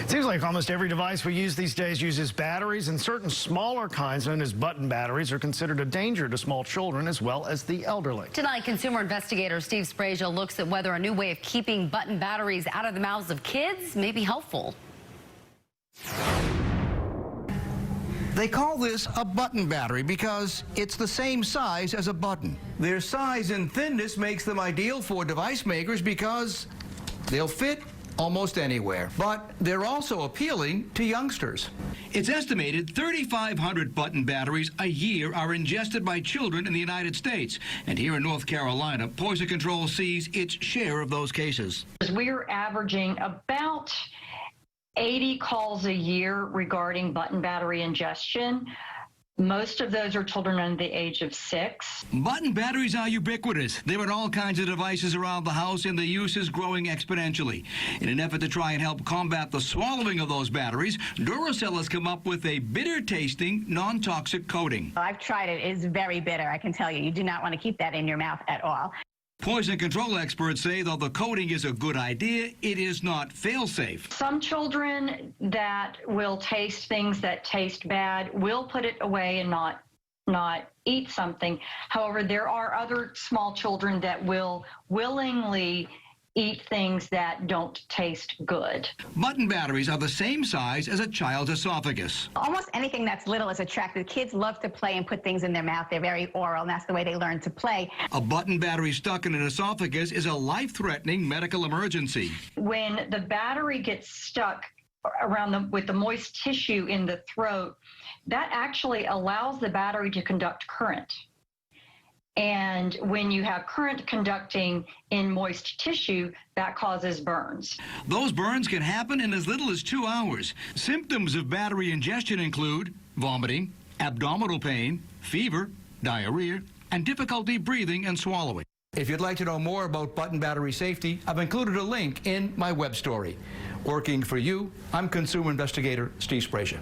It seems like almost every device we use these days uses batteries, and certain smaller kinds known as button batteries are considered a danger to small children as well as the elderly. Tonight, consumer investigator Steve Sprague looks at whether a new way of keeping button batteries out of the mouths of kids may be helpful. They call this a button battery because it's the same size as a button. Their size and thinness makes them ideal for device makers because they'll fit almost anywhere. But they're also appealing to youngsters. It's estimated 3,500 button batteries a year are ingested by children in the United States. And here in North Carolina, Poison Control sees its share of those cases. We're averaging about 80 calls a year regarding button battery ingestion. Most of those are children under the age of 6. Button batteries are ubiquitous. They're in all kinds of devices around the house, and the use is growing exponentially. In an effort to try and help combat the swallowing of those batteries, Duracell has come up with a bitter-tasting, non-toxic coating. I've tried it. It's very bitter, I can tell you. You do not want to keep that in your mouth at all. Poison control experts say though the coating is a good idea, it is not fail-safe. Some children that will taste things that taste bad will put it away and not eat something. However, there are other small children that will willingly eat things that don't taste good. Button batteries are the same size as a child's esophagus. Almost anything that's little is attractive. Kids love to play and put things in their mouth. They're very oral, and that's the way they learn to play. A button battery stuck in an esophagus is a life-threatening medical emergency. When the battery gets stuck around with the moist tissue in the throat, that actually allows the battery to conduct current. And when you have current conducting in moist tissue, that causes burns. Those burns can happen in as little as 2 hours. Symptoms of battery ingestion include vomiting, abdominal pain, fever, diarrhea, and difficulty breathing and swallowing. If you'd like to know more about button battery safety, I've included a link in my web story. Working for you, I'm consumer investigator Steve Sprague.